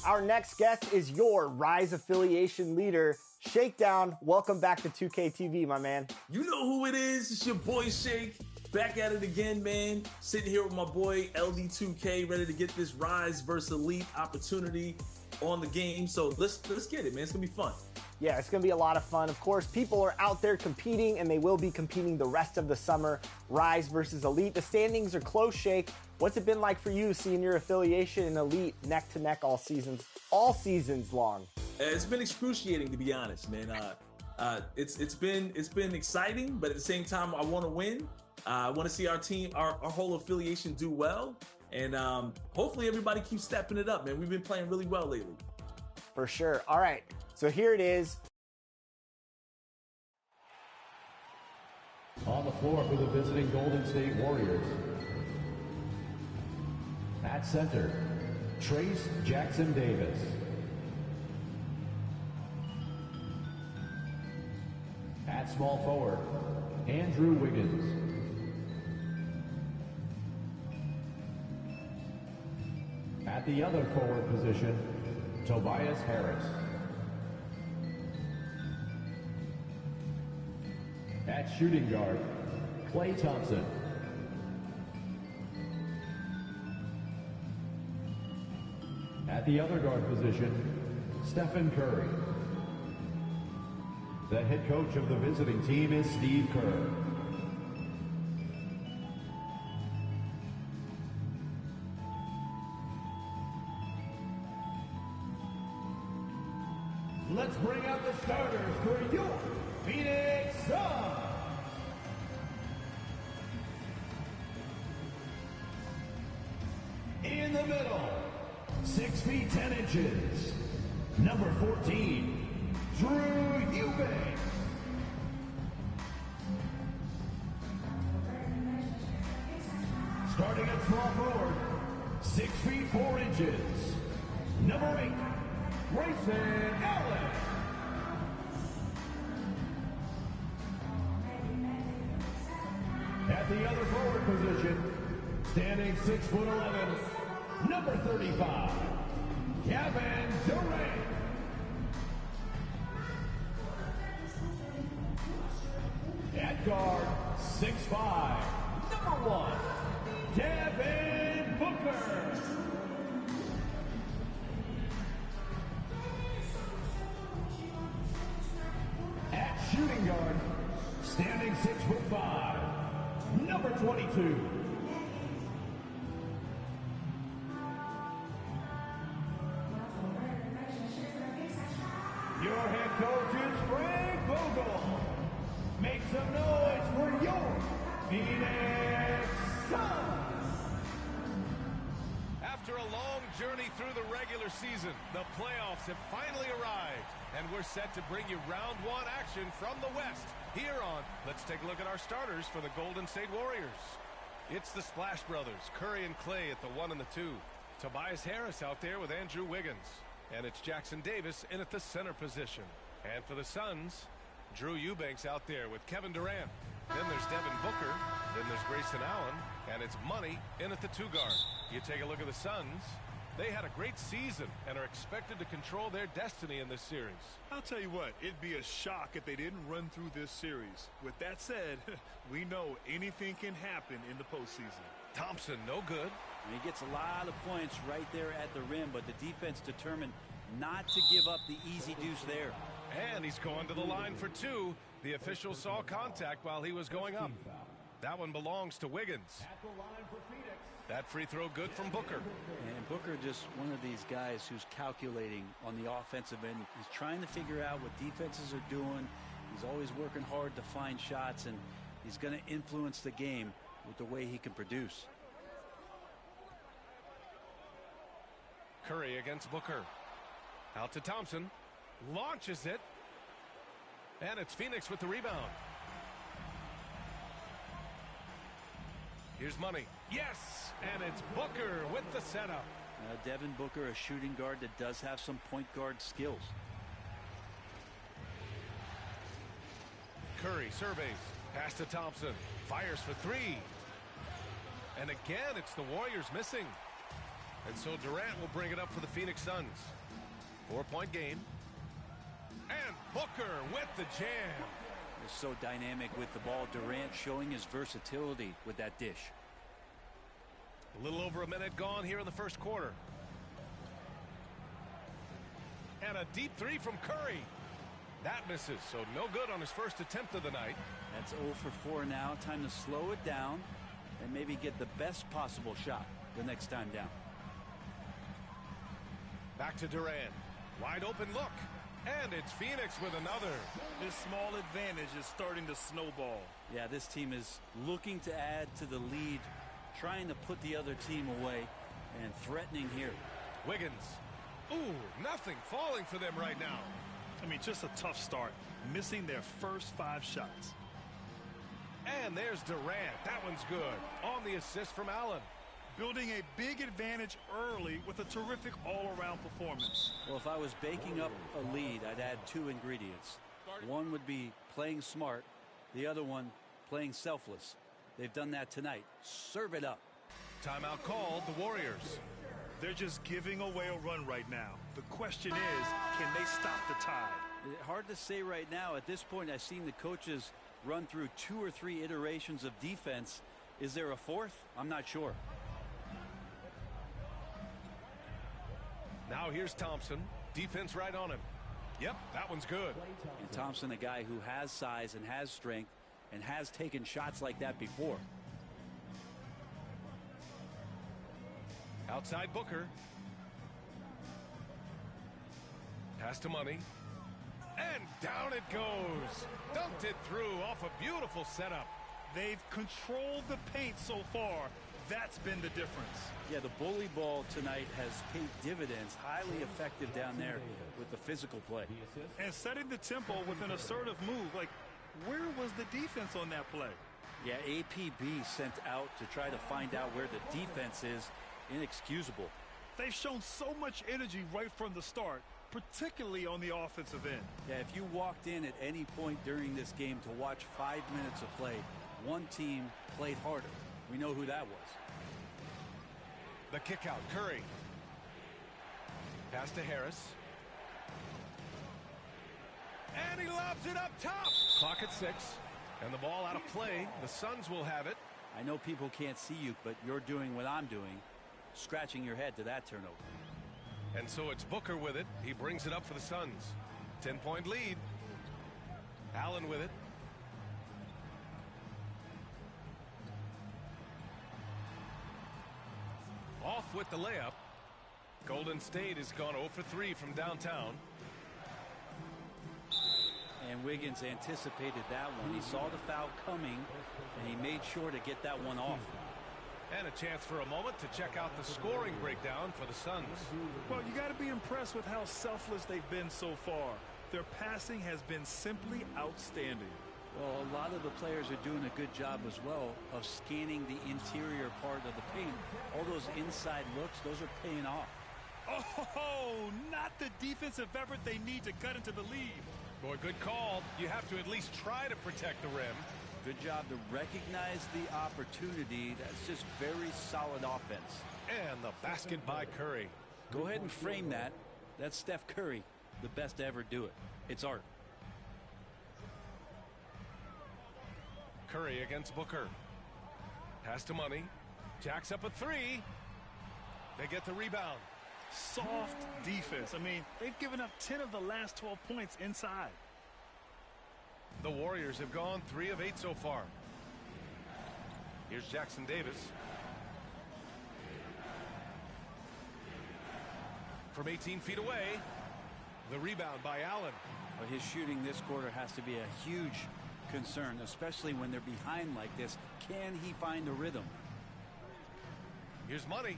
Our next guest is your Rise affiliation leader, Shakedown. Welcome back to 2K TV, my man. You know who it is. It's your boy Shake. Back at it again, man. Sitting here with my boy LD2K, ready to get this Rise versus Elite opportunity on the game. So let's get it, man. It's gonna be fun. Yeah, it's going to be a lot of fun. Of course, people are out there competing, and they will be competing the rest of the summer. Rise versus Elite. The standings are close, Shake. What's it been like for you seeing your affiliation in Elite neck to neck all seasons long? It's been excruciating, to be honest, man. It's been exciting, but at the same time, I want to win. I want to see our team, our whole affiliation do well, and hopefully everybody keeps stepping it up, man. We've been playing really well lately. For sure. All right. So here it is. On the floor for the visiting Golden State Warriors. At center, Trace Jackson Davis. At small forward, Andrew Wiggins. At the other forward position, Tobias Harris. At shooting guard, Klay Thompson. At the other guard position, Stephen Curry. The head coach of the visiting team is Steve Kerr. Let's bring out the starters for your Phoenix Suns. In the middle, 6 feet 10 inches, number 14, Drew Eubanks. Starting at small forward, 6 feet 4 inches, number 8, Grayson Allen. At the other forward position, standing 6'11", number 35, Kevin Durant. At guard, 6'5", number 1, Devin Booker. At shooting guard, standing 6'5", number 22. Your head coach is Frank Vogel. Make some noise for your Phoenix Suns. After a long journey through the regular season, the playoffs have finally arrived, and we're set to bring you round one action from the West. Here on, let's take a look at our starters for the Golden State Warriors. It's the Splash Brothers, Curry and Klay at the 1 and the 2. Tobias Harris out there with Andrew Wiggins. And it's Jackson Davis in at the center position. And for the Suns, Drew Eubanks out there with Kevin Durant. Then there's Devin Booker. Then there's Grayson Allen. And it's Money in at the 2 guard. You take a look at the Suns. They had a great season and are expected to control their destiny in this series. I'll tell you what, it'd be a shock if they didn't run through this series. With that said, we know anything can happen in the postseason. Thompson, no good. And he gets a lot of points right there at the rim, but the defense determined not to give up the easy deuce there. And he's going to the line for 2. The official saw contact while he was going up. That one belongs to Wiggins. That free throw good from Booker. And Booker just one of these guys who's calculating on the offensive end. He's trying to figure out what defenses are doing. He's always working hard to find shots, and he's going to influence the game with the way he can produce. Curry against Booker. Out to Thompson. Launches it. And it's Phoenix with the rebound. Here's Money. Yes! And it's Booker with the setup. Devin Booker, a shooting guard that does have some point guard skills. Curry surveys. Pass to Thompson. Fires for 3. And again, it's the Warriors missing. And so Durant will bring it up for the Phoenix Suns. 4-point game. And Booker with the jam. He's so dynamic with the ball. Durant showing his versatility with that dish. A little over a minute gone here in the first quarter. And a deep three from Curry. That misses, so no good on his first attempt of the night. That's 0 for 4 now. Time to slow it down and maybe get the best possible shot the next time down. Back to Durant. Wide open look. And it's Phoenix with another. This small advantage is starting to snowball. Yeah, this team is looking to add to the lead, trying to put the other team away, and threatening here. Wiggins. Ooh, nothing falling for them right now. I mean, just a tough start, missing their first 5 shots. And there's Durant. That one's good. On the assist from Allen. Building a big advantage early with a terrific all-around performance. Well, if I was baking up a lead, I'd add 2 ingredients. One would be playing smart. The other one, playing selfless. They've done that tonight. Serve it up. Timeout called, the Warriors. They're just giving away a run right now. The question is, can they stop the tide? Hard to say right now. At this point, I've seen the coaches run through 2 or 3 iterations of defense. Is there a 4th? I'm not sure. Now here's Thompson. Defense right on him. Yep, that one's good. And Thompson, a guy who has size and has strength and has taken shots like that before. Outside Booker. Pass to Money. And down it goes. Dunked it through off a beautiful setup. They've controlled the paint so far. That's been the difference. Yeah, the bully ball tonight has paid dividends. Highly effective down there with the physical play. And setting the tempo with an assertive move. Like, where was the defense on that play? Yeah, APB sent out to try to find out where the defense is. Inexcusable. They've shown so much energy right from the start, particularly on the offensive end. Yeah, if you walked in at any point during this game to watch 5 minutes of play, one team played harder. We know who that was. The kick out, Curry. Pass to Harris. And he lobs it up top. Clock at 6. And the ball out of play. The Suns will have it. I know people can't see you, but you're doing what I'm doing. Scratching your head to that turnover. And so it's Booker with it. He brings it up for the Suns. 10-point lead. Allen with it. Off with the layup. Golden State has gone 0 for 3 from downtown. And Wiggins anticipated that one. He saw the foul coming, and he made sure to get that one off. And a chance for a moment to check out the scoring breakdown for the Suns. Well, you got to be impressed with how selfless they've been so far. Their passing has been simply outstanding. Well, a lot of the players are doing a good job as well of scanning the interior part of the paint. All those inside looks, those are paying off. Oh, not the defensive effort they need to cut into the lead. Boy, good call. You have to at least try to protect the rim. Good job to recognize the opportunity. That's just very solid offense. And the basket by Curry. Go ahead and frame that. That's Steph Curry, the best to ever do it. It's art. Curry against Booker. Pass to Money. Jacks up a 3. They get the rebound. Soft defense. I mean, they've given up 10 of the last 12 points inside. The Warriors have gone 3 of 8 so far. Here's Jackson Davis. From 18 feet away. The rebound by Allen. Well, his shooting this quarter has to be a huge concern, especially when they're behind like this. Can he find a rhythm? Here's Money.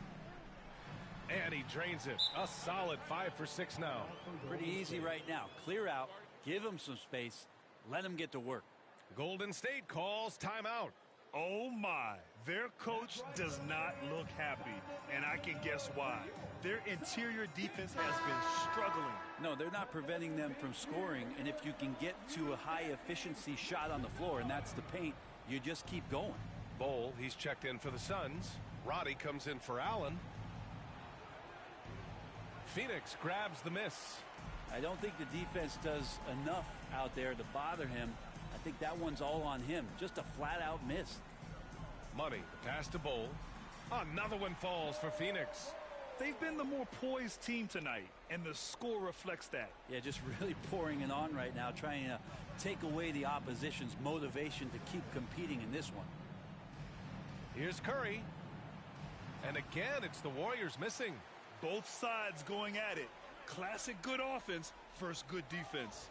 And he drains it. A solid 5 for 6 now. Pretty easy right now. Clear out. Give him some space. Let him get to work. Golden State calls timeout. Oh my, their coach does not look happy, and I can guess why. Their interior defense has been struggling. No, they're not preventing them from scoring, and if you can get to a high efficiency shot on the floor, and that's the paint, you just keep going. Bol, he's checked in for the Suns. Roddy comes in for Allen. Phoenix grabs the miss. I don't think the defense does enough out there to bother him. I think that one's all on him. Just a flat-out miss. Money, the pass to Bowl. Another one falls for Phoenix. They've been the more poised team tonight, and the score reflects that. Yeah, just really pouring it on right now, trying to take away the opposition's motivation to keep competing in this one. Here's Curry. And again, it's the Warriors missing. Both sides going at it. Classic good offense versus good defense.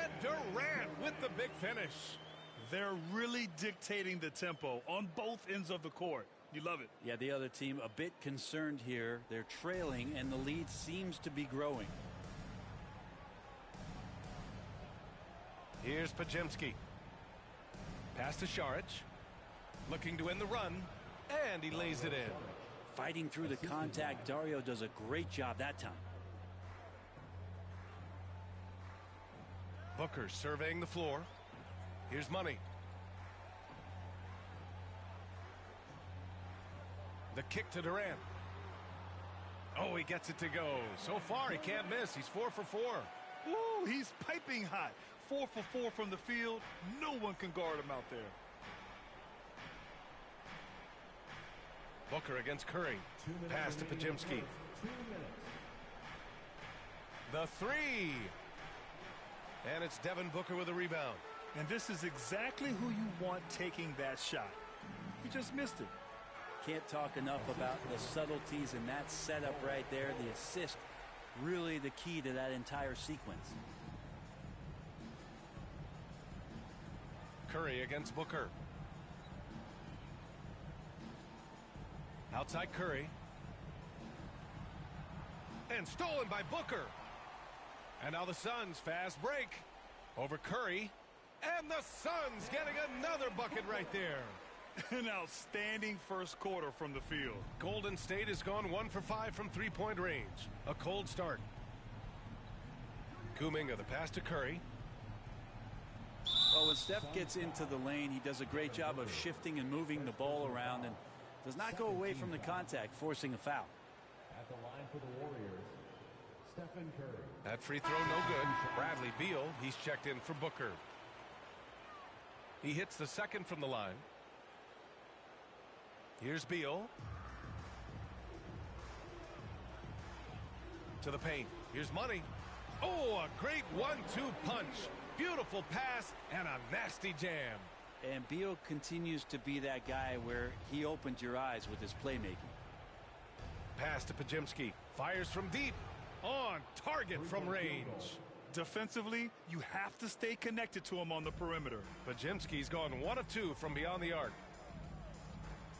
And Durant with the big finish. They're really dictating the tempo on both ends of the court. You love it. Yeah, the other team a bit concerned here. They're trailing, and the lead seems to be growing. Here's Pajemski. Pass to Šarić. Looking to end the run. And he lays it in. Fighting through the contact, Dario does a great job that time. Booker surveying the floor. Here's Money. The kick to Durant. Oh, he gets it to go. So far, he can't miss. He's 4 for 4. Ooh, he's piping hot. 4 for 4 from the field. No one can guard him out there. Booker against Curry. Pass to Pajemski. The three. And it's Devin Booker with a rebound. And this is exactly who you want taking that shot. He just missed it. Can't talk enough about the subtleties in that setup right there. The assist, really the key to that entire sequence. Curry against Booker. Outside Curry. And stolen by Booker. And now the Suns fast break over Curry. And the Suns getting another bucket right there. An outstanding first quarter from the field. Golden State has gone 1 for 5 from three-point range. A cold start. Kuminga, the pass to Curry. Well, when Steph gets into the lane, he does a great job of shifting and moving the ball around and does not go away from the contact, forcing a foul. At the line for the Warriors, Stephen Curry. That free throw no good. Bradley Beal, he's checked in for Booker. He hits the second from the line. Here's Beal. To the paint. Here's Money. Oh, a great 1-2 punch. Beautiful pass and a nasty jam. And Beal continues to be that guy where he opens your eyes with his playmaking. Pass to Pajemski. Fires from deep. On target from range. Defensively, you have to stay connected to him on the perimeter. Pajemski's gone 1 of 2 from beyond the arc.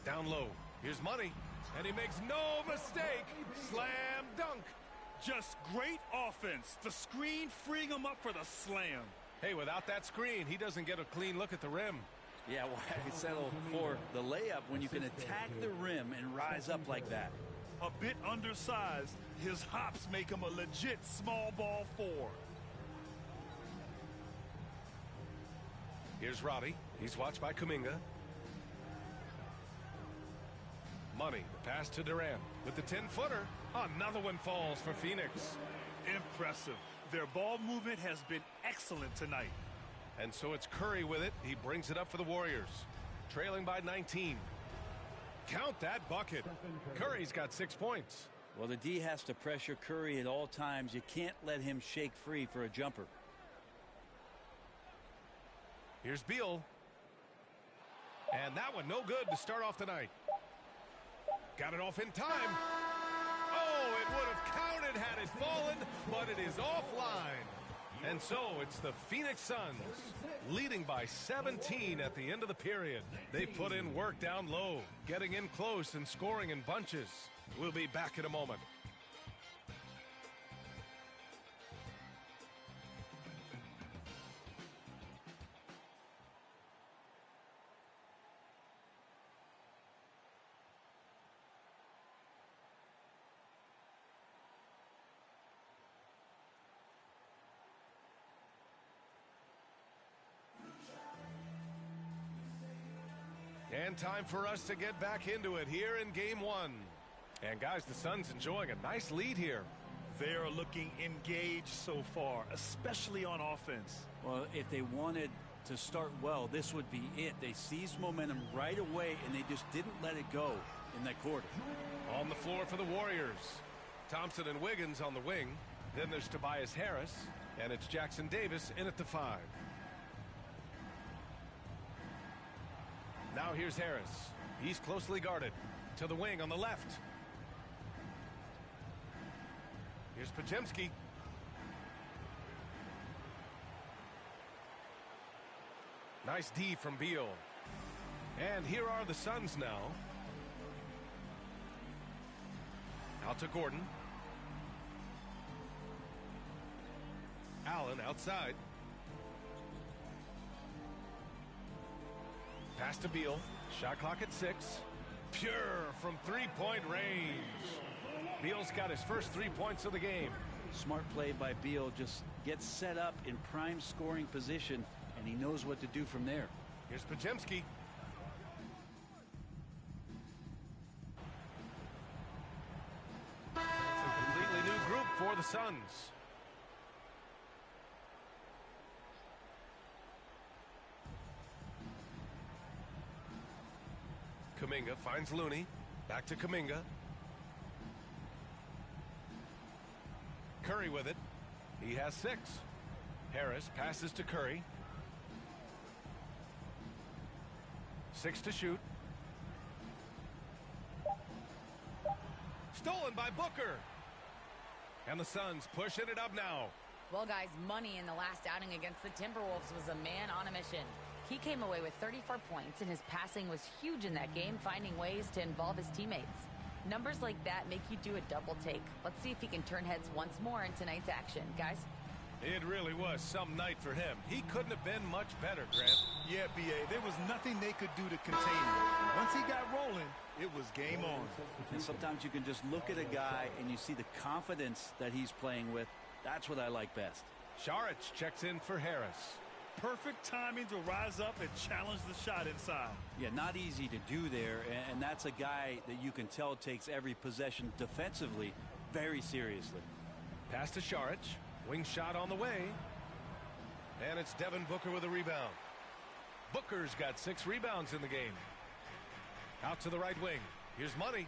Down low. Here's Money. And he makes no mistake. Slam dunk. Just great offense. The screen freeing him up for the slam. Hey, without that screen, he doesn't get a clean look at the rim. Yeah, why settle for the layup when you can attack the rim and rise up like that? A bit undersized, his hops make him a legit small ball 4. Here's Roddy. He's watched by Kuminga. Money, the pass to Durant. With the 10-footer, another one falls for Phoenix. Impressive. Their ball movement has been excellent tonight. And so it's Curry with it. He brings it up for the Warriors. Trailing by 19. Count that bucket. Curry's got 6 points. Well, the D has to pressure Curry at all times. You can't let him shake free for a jumper. Here's Beal. And that one no good to start off the night. Got it off in time. Oh, it would have counted had it fallen, but it is offline. And so it's the Phoenix Suns leading by 17 at the end of the period. They put in work down low, getting in close and scoring in bunches. We'll be back in a moment. And time for us to get back into it here in game 1. And guys, the Suns enjoying a nice lead here. They are looking engaged so far, especially on offense. Well, if they wanted to start well, this would be it. They seized momentum right away, and they just didn't let it go in that quarter. On the floor for the Warriors, Thompson and Wiggins on the wing. Then there's Tobias Harris, and it's Jackson Davis in at the 5. Now here's Harris. He's closely guarded. To the wing on the left. Here's Podziemski. Nice D from Beal. And here are the Suns now. Out to Gordon. Allen outside. Pass to Beal. Shot clock at 6. Pure from three-point range. Beal's got his first 3 points of the game. Smart play by Beal. Just gets set up in prime scoring position, and he knows what to do from there. Here's Podziemski. It's a completely new group for the Suns. Kuminga finds Looney. Back to Kuminga. Curry with it. He has 6. Harris passes to Curry. 6 to shoot. Stolen by Booker. And the Suns pushing it up now. Well, guys, money in the last outing against the Timberwolves was a man on a mission. He came away with 34 points, and his passing was huge in that game, finding ways to involve his teammates. Numbers like that make you do a double take. Let's see if he can turn heads once more in tonight's action. Guys? It really was some night for him. He couldn't have been much better, Grant. Yeah, B.A., there was nothing they could do to contain him. Once he got rolling, it was game on. And sometimes you can just look at a guy and you see the confidence that he's playing with. That's what I like best. Saric checks in for Harris. Perfect timing to rise up and challenge the shot inside. Yeah, not easy to do there, and that's a guy that you can tell takes every possession defensively very seriously. Pass to Saric. Wing shot on the way. And it's Devin Booker with a rebound. Booker's got 6 rebounds in the game. Out to the right wing. Here's Money.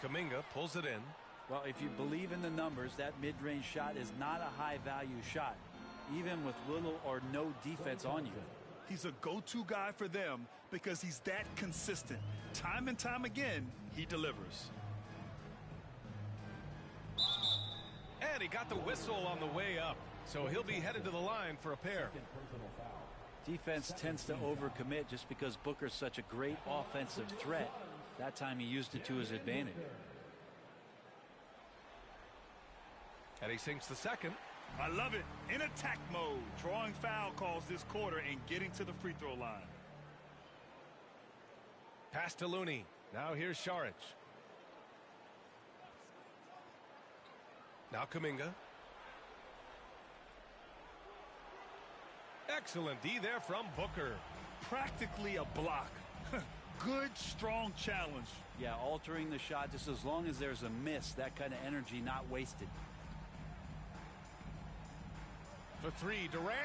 Kuminga pulls it in. Well, if you believe in the numbers, that mid-range shot is not a high-value shot, even with little or no defense on you. He's a go-to guy for them because he's that consistent. Time and time again, he delivers. And he got the whistle on the way up, so he'll be headed to the line for a pair. Defense tends to overcommit just because Booker's such a great offensive threat. That time he used it to his advantage. And he sinks the second. I love it. In attack mode, drawing foul calls this quarter and getting to the free throw line. Pass to Looney. Now here's Saric. Now Kuminga. Excellent D there from Booker. Practically a block. Good, strong challenge. Yeah, altering the shot just as long as there's a miss. That kind of energy not wasted. For 3, Durant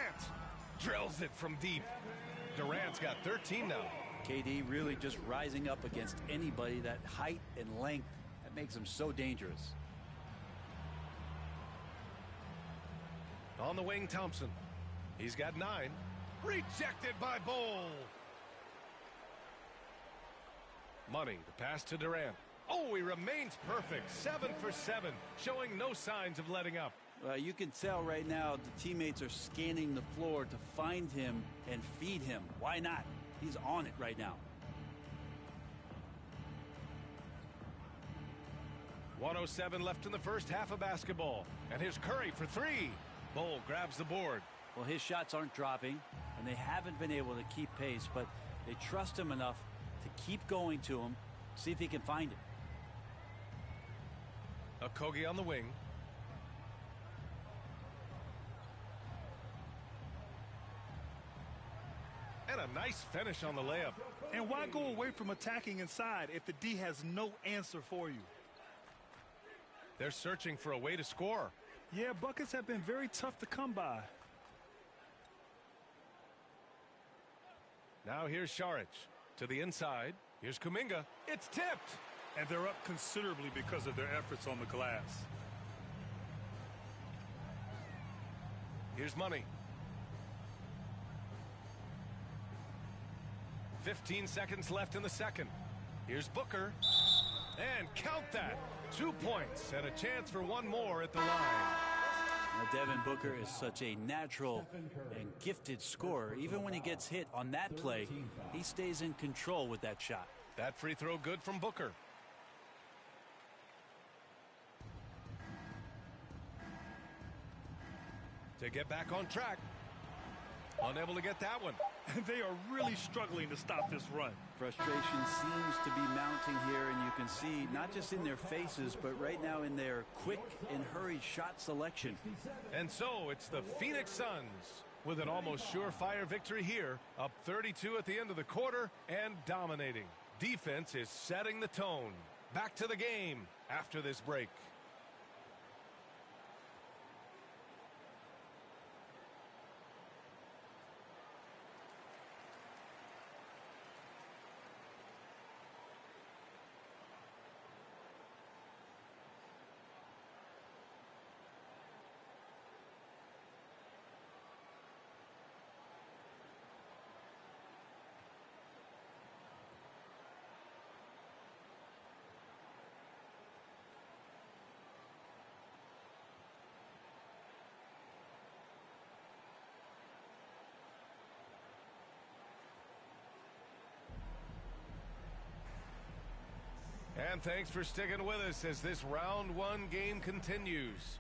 drills it from deep. Durant's got 13 now. KD really just rising up against anybody. That height and length, that makes him so dangerous. On the wing, Thompson. He's got 9. Rejected by Bol. Money, the pass to Durant. Oh, he remains perfect. 7 for 7, showing no signs of letting up. You can tell right now the teammates are scanning the floor to find him and feed him. Why not? He's on it right now. 1:07 left in the first half of basketball. And here's Curry for 3. Bol grabs the board. Well, his shots aren't dropping, and they haven't been able to keep pace, but they trust him enough to keep going to him, see if he can find it. Okogie on the wing. And a nice Nice finish on the layup. And why go away from attacking inside if the D has no answer for you? They're searching for a way to score. Yeah, buckets have been very tough to come by. Now here's Šarić to the inside. Here's Kuminga. It's tipped. And they're up considerably because of their efforts on the glass. Here's Money. 15 seconds left in the second. Here's Booker. And count that. 2 points and a chance for one more at the line. Now, Devin Booker is such a natural and gifted scorer. Even when he gets hit on that play, he stays in control with that shot. That free throw good from Booker. To get back on track. Unable to get that one. They are really struggling to stop this run. Frustration seems to be mounting here, and you can see not just in their faces, but right now in their quick and hurried shot selection. And so it's the Phoenix Suns with an almost surefire victory here, up 32 at the end of the quarter and dominating. Defense is setting the tone. Back to the game after this break. And thanks for sticking with us as this round one game continues.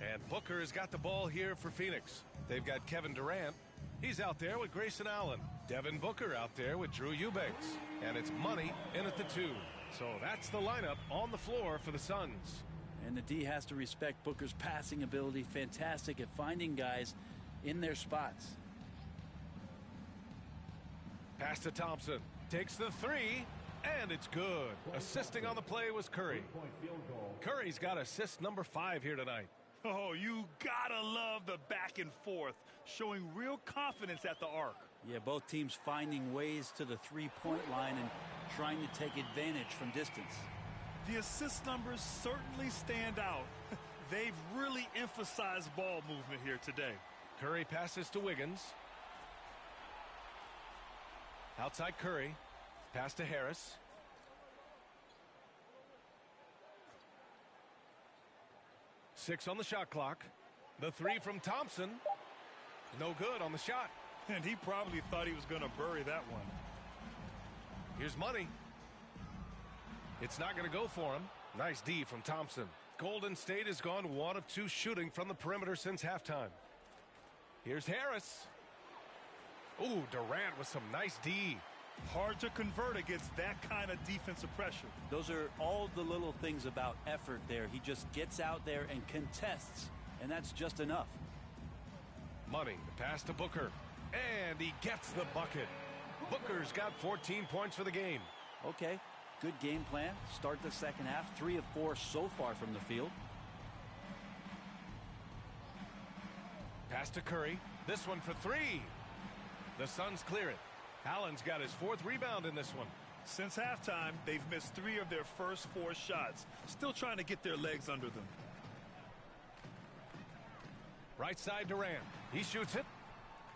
And Booker has got the ball here for Phoenix. They've got Kevin Durant. He's out there with Grayson Allen. Devin Booker out there with Drew Eubanks. And it's Money in at the 2. So that's the lineup on the floor for the Suns. And the D has to respect Booker's passing ability. Fantastic at finding guys in their spots. Pass to Thompson. Takes the 3, and it's good. Assisting on the play was Curry. Curry's got assist number 5 here tonight. Oh, you gotta love the back and forth, showing real confidence at the arc. Yeah, both teams finding ways to the three-point line and trying to take advantage from distance. The assist numbers certainly stand out. They've really emphasized ball movement here today. Curry passes to Wiggins. Outside Curry. Pass to Harris. Six on the shot clock. The 3 from Thompson. No good on the shot. And he probably thought he was going to bury that one. Here's Money. It's not going to go for him. Nice D from Thompson. Golden State has gone 1 of 2 shooting from the perimeter since halftime. Here's Harris. Ooh, Durant with some nice D. Hard to convert against that kind of defensive pressure. Those are all the little things about effort there. He just gets out there and contests, and that's just enough. Money, the pass to Booker, and he gets the bucket. Booker's got 14 points for the game. Okay, good game plan. Start the second half, 3 of 4 so far from the field. Pass to Curry. This one for 3. The Suns clear it. Allen's got his 4th rebound in this one. Since halftime, they've missed 3 of their first 4 shots. Still trying to get their legs under them. Right side Durant. He shoots it.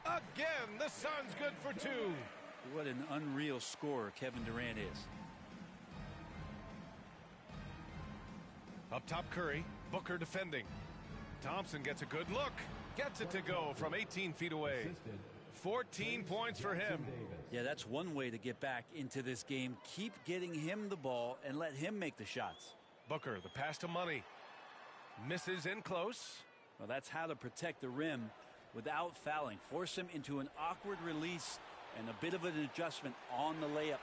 Again, the Suns good for 2. What an unreal scorer Kevin Durant is. Up top Curry. Booker defending. Thompson gets a good look. Gets it to go from 18 feet away. 14 points for him. Yeah, that's one way to get back into this game. Keep getting him the ball and let him make the shots. Booker, the pass to Money. Misses in close. Well, that's how to protect the rim without fouling. Force him into an awkward release and a bit of an adjustment on the layup.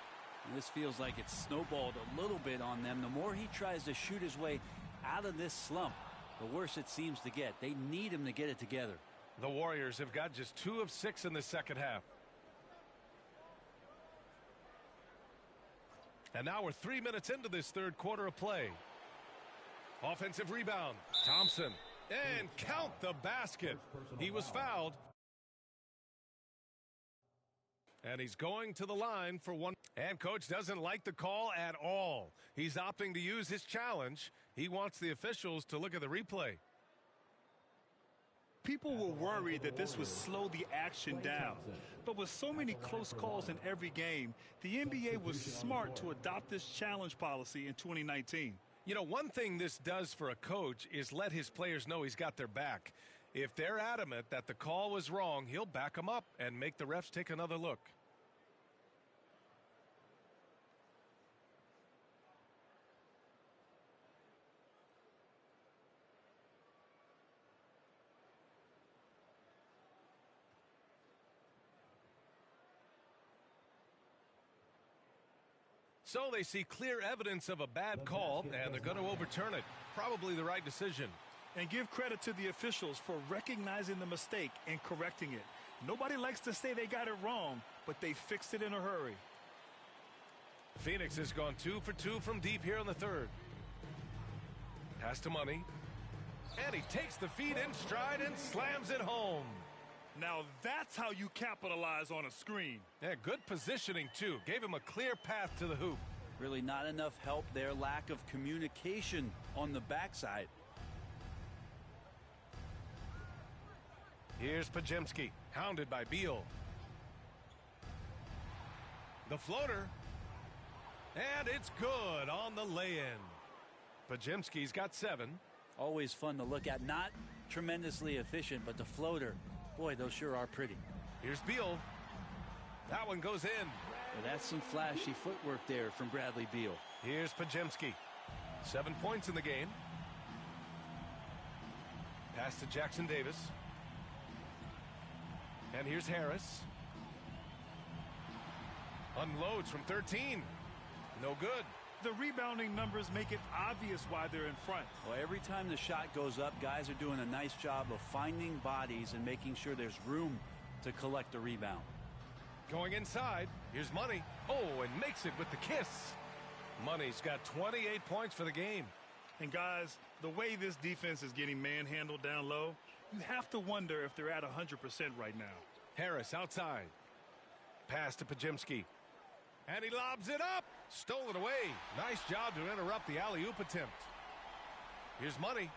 And this feels like it's snowballed a little bit on them. The more he tries to shoot his way out of this slump, the worse it seems to get. They need him to get it together. The Warriors have got just 2 of 6 in the second half. And now we're 3 minutes into this third quarter of play. Offensive rebound. Thompson. And count the basket. He was fouled. And he's going to the line for one. And coach doesn't like the call at all. He's opting to use his challenge. He wants the officials to look at the replay. People were worried that this would slow the action down. But with so many close calls in every game, the NBA was smart to adopt this challenge policy in 2019. You know, one thing this does for a coach is let his players know he's got their back. If they're adamant that the call was wrong, he'll back them up and make the refs take another look. So they see clear evidence of a bad call, and they're going to overturn it. Probably the right decision. And give credit to the officials for recognizing the mistake and correcting it. Nobody likes to say they got it wrong, but they fixed it in a hurry. Phoenix has gone 2 for 2 from deep here in the third. Pass to Money. And he takes the feed in stride and slams it home. Now that's how you capitalize on a screen. Yeah, good positioning, too. Gave him a clear path to the hoop. Really not enough help there. Lack of communication on the backside. Here's Pajemski, hounded by Beal. The floater. And it's good on the lay-in. Pajemski's got 7. Always fun to look at. Not tremendously efficient, but the floater, boy, those sure are pretty. Here's Beal. That one goes in. Well, that's some flashy footwork there from Bradley Beal. Here's Pajemski. 7 points in the game. Pass to Jackson Davis. And here's Harris. Unloads from 13. No good. The rebounding numbers make it obvious why they're in front. Well, every time the shot goes up, guys are doing a nice job of finding bodies and making sure there's room to collect the rebound. Going inside. Here's Money. Oh, and makes it with the kiss. Money's got 28 points for the game. And guys, the way this defense is getting manhandled down low, you have to wonder if they're at 100% right now. Harris outside. Pass to Pajemski. And he lobs it up. Stolen away. Nice job to interrupt the alley-oop attempt. Here's Money.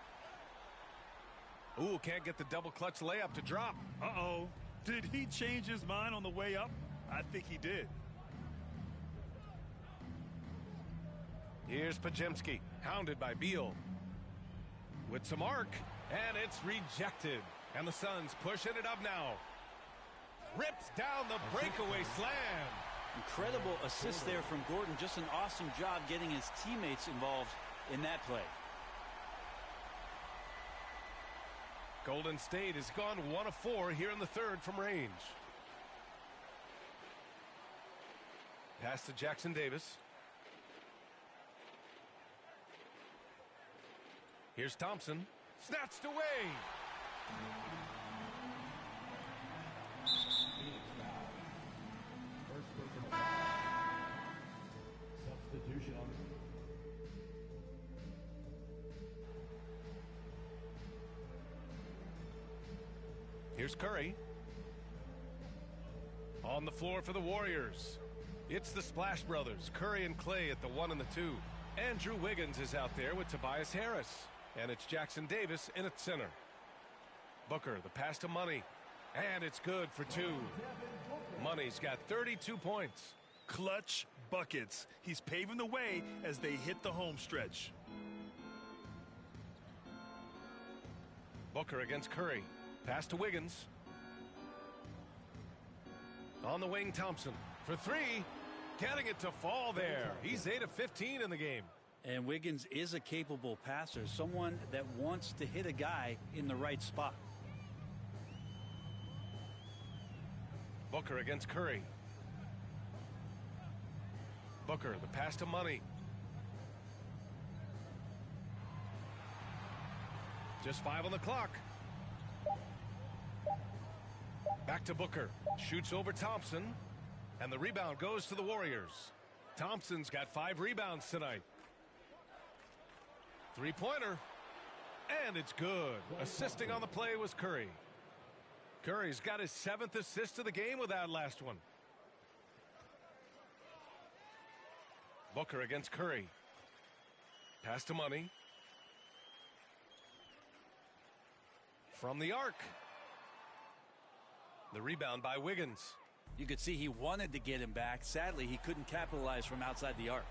Ooh, can't get the double clutch layup to drop. Uh-oh. Did he change his mind on the way up? I think he did. Here's Pajemski, hounded by Beal. With some arc, and it's rejected. And the Suns pushing it up now. Rips down the breakaway slam. Incredible assist there from Gordon. Just an awesome job getting his teammates involved in that play. Golden State has gone 1 of 4 here in the third from range. Pass to Jackson Davis. Here's Thompson. Snatched away. Substitution. Here's Curry. On the floor for the Warriors. It's the Splash Brothers, Curry and Clay at the 1 and the 2. Andrew Wiggins is out there with Tobias Harris. And it's Jackson Davis in at center. Booker, the pass to Money. And it's good for 2. Money's got 32 points. Clutch buckets. He's paving the way as they hit the home stretch. Booker against Curry. Pass to Wiggins. On the wing, Thompson for 3. Getting it to fall there. He's 8 of 15 in the game. And Wiggins is a capable passer, someone that wants to hit a guy in the right spot. Booker against Curry. Booker, the pass to Money. Just 5 on the clock. Back to Booker. Shoots over Thompson. And the rebound goes to the Warriors. Thompson's got 5 rebounds tonight. Three-pointer. And it's good. Assisting on the play was Curry. Curry's got his 7th assist of the game with that last one. Booker against Curry. Pass to Money. From the arc. The rebound by Wiggins. You could see he wanted to get him back. Sadly, he couldn't capitalize from outside the arc.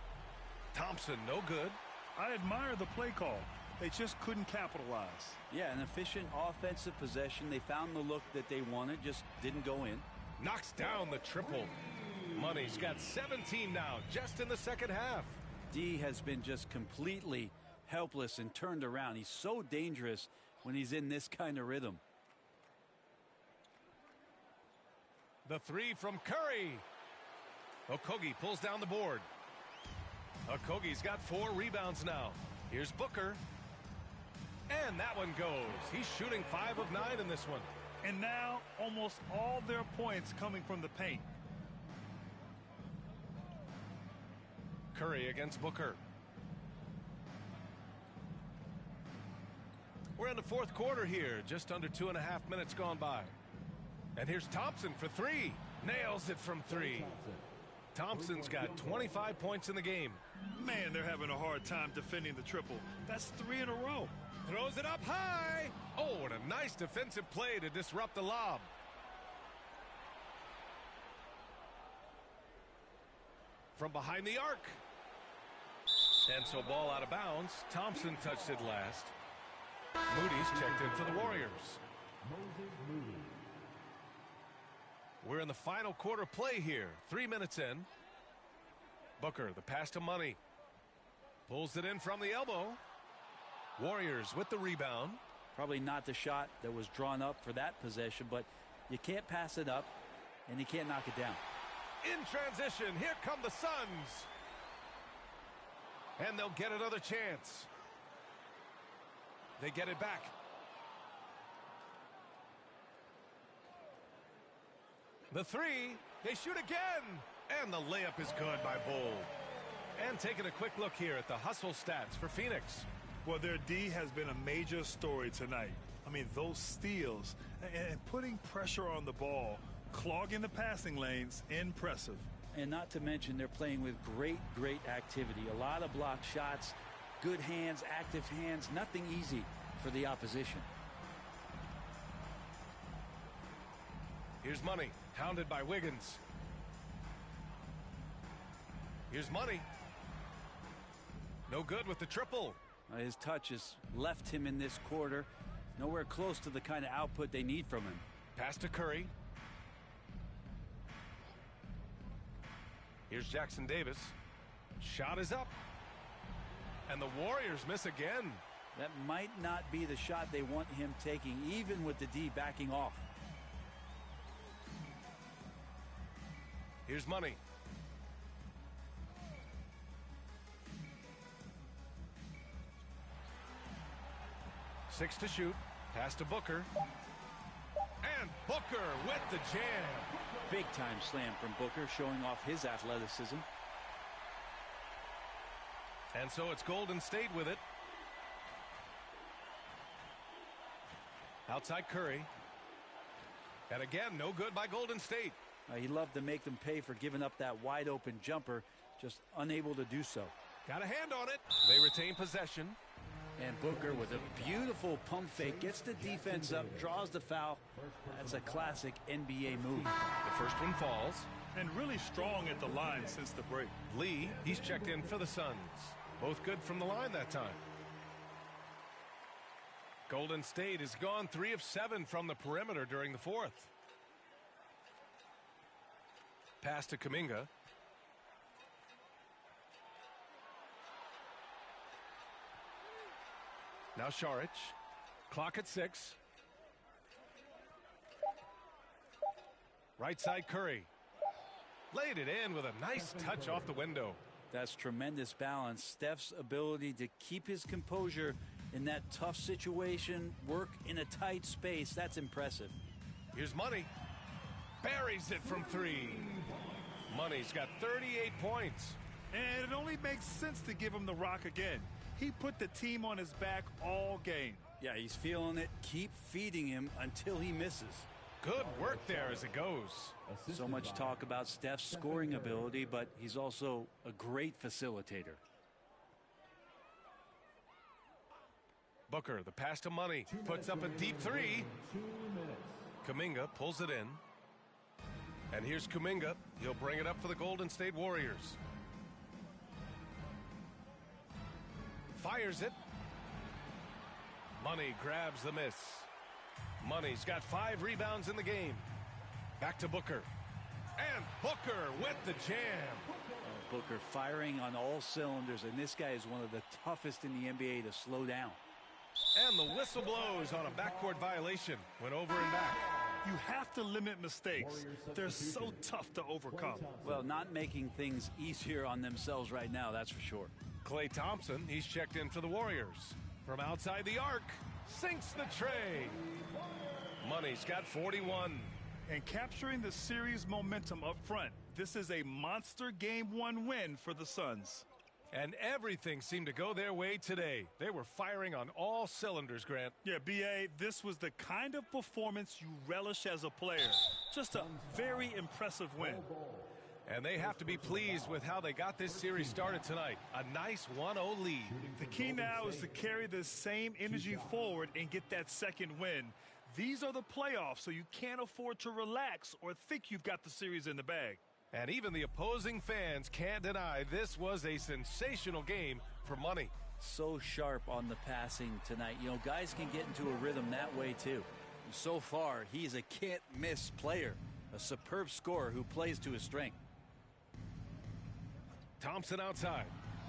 Thompson, no good. I admire the play call. They just couldn't capitalize. Yeah, an efficient offensive possession. They found the look that they wanted, just didn't go in. Knocks down the triple. Money's got 17 now, just in the second half. D has been just completely helpless and turned around. He's so dangerous when he's in this kind of rhythm. The 3 from Curry. Okogie pulls down the board. Okogie's got 4 rebounds now. Here's Booker. And that one goes. He's shooting 5 of 9 in this one. And now almost all their points coming from the paint. Curry against Booker. We're in the 4th quarter here. Just under 2.5 minutes gone by. And here's Thompson for 3. Nails it from 3. Thompson's got 25 points in the game. Man, they're having a hard time defending the triple. That's 3 in a row. Throws it up high. Oh, and a nice defensive play to disrupt the lob. From behind the arc. And so ball out of bounds. Thompson touched it last. Moody's checked in for the Warriors. We're in the final quarter play here. 3 minutes in. Booker, the pass to Money. Pulls it in from the elbow. Warriors with the rebound. Probably not the shot that was drawn up for that possession, but you can't pass it up, and you can't knock it down. In transition, here come the Suns. And they'll get another chance. They get it back. The 3, they shoot again. And the layup is good by Bull. And taking a quick look here at the hustle stats for Phoenix. Well, their D has been a major story tonight. I mean, those steals and putting pressure on the ball, clogging the passing lanes, impressive. And not to mention they're playing with great activity. A lot of block shots, good hands, active hands, nothing easy for the opposition. Here's Money, hounded by Wiggins. Here's Money. No good with the triple. His touch has left him in this quarter. Nowhere close to the kind of output they need from him. Pass to Curry. Here's Jackson Davis. Shot is up. And the Warriors miss again. That might not be the shot they want him taking, even with the D backing off. Here's Money. Six to shoot. Pass to Booker. And Booker with the jam. Big time slam from Booker, showing off his athleticism. And so it's Golden State with it. Outside Curry. And again, no good by Golden State. He loved to make them pay for giving up that wide open jumper, just unable to do so. Got a hand on it. They retain possession. And Booker with a beautiful pump fake, gets the defense up, draws the foul. That's a classic NBA move. The first one falls. And really strong at the line since the break. Lee, he's checked in for the Suns. Both good from the line that time. Golden State has gone 3 of 7 from the perimeter during the 4th. Pass to Kuminga. Now Šarić. Clock at 6. Right side Curry. Laid it in with a nice touch off the window. That's tremendous balance. Steph's ability to keep his composure in that tough situation, work in a tight space, that's impressive. Here's Money. buries it from 3. Money's got 38 points. And it only makes sense to give him the rock again. He put the team on his back all game. Yeah, he's feeling it. Keep feeding him until he misses. Good work there as it goes. So much talk about Steph's scoring ability, but he's also a great facilitator. Booker, the pass to Money, puts up a deep 3. Kuminga pulls it in. And here's Kuminga. He'll bring it up for the Golden State Warriors. Fires it. Money grabs the miss. Money's got 5 rebounds in the game. Back to Booker. And Booker with the jam. Booker firing on all cylinders, and this guy is one of the toughest in the NBA to slow down. And the whistle blows on a backcourt violation. Went over and back. You have to limit mistakes. They're so tough to overcome. Well, not making things easier on themselves right now, that's for sure. Klay Thompson, he's checked in for the Warriors. From outside the arc, sinks the tray. Money's got 41. And capturing the series momentum up front. This is a monster Game 1 win for the Suns. And everything seemed to go their way today. They were firing on all cylinders, Grant. Yeah, B.A., this was the kind of performance you relish as a player. Just a very impressive win. And they have to be pleased with how they got this series started tonight. A nice 1-0 lead. The key now is to carry this same energy forward and get that second win. These are the playoffs, so you can't afford to relax or think you've got the series in the bag. And even the opposing fans can't deny this was a sensational game for Money. So sharp on the passing tonight. You know, guys can get into a rhythm that way too. And so far, he's a can't-miss player. A superb scorer who plays to his strength. Thompson outside.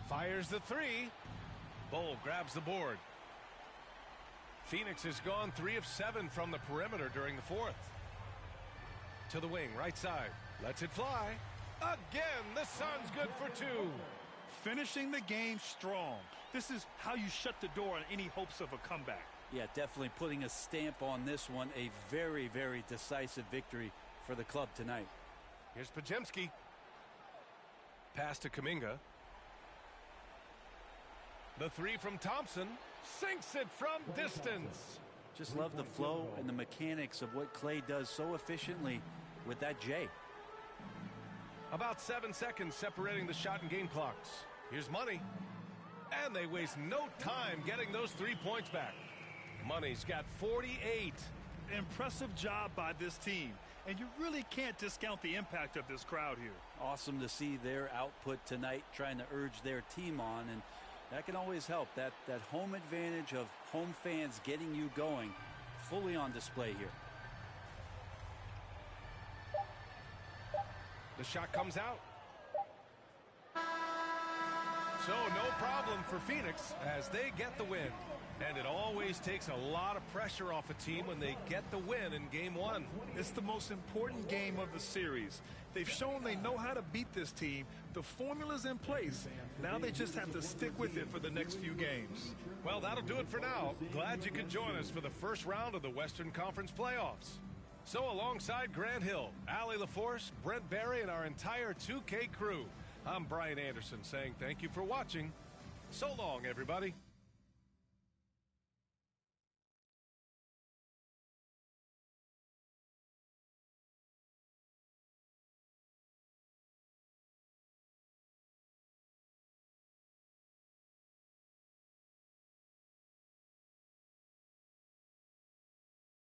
Fires the 3. Bull grabs the board. Phoenix has gone 3 of 7 from the perimeter during the 4th. To the wing, right side. Lets it fly. Again, the Suns good for 2. Finishing the game strong. This is how you shut the door on any hopes of a comeback. Yeah, definitely putting a stamp on this one. A very, very decisive victory for the club tonight. Here's Podziemski. Pass to Kuminga. The 3 from Thompson. Sinks it from distance. Just love the flow and the mechanics of what Klay does so efficiently with that J. About 7 seconds separating the shot and game clocks. Here's Money. And they waste no time getting those 3 points back. Money's got 48. Impressive job by this team. And you really can't discount the impact of this crowd here. Awesome to see their output tonight, trying to urge their team on, and that can always help. That home advantage of home fans getting you going, fully on display here. The shot comes out. So no problem for Phoenix as they get the win. And it always takes a lot of pressure off a team when they get the win in Game 1. It's the most important game of the series. They've shown they know how to beat this team. The formula's in place. Now they just have to stick with it for the next few games. Well, that'll do it for now. Glad you could join us for the first round of the Western Conference playoffs. So alongside Grant Hill, Allie LaForce, Brent Barry, and our entire 2K crew, I'm Brian Anderson saying thank you for watching. So long, everybody.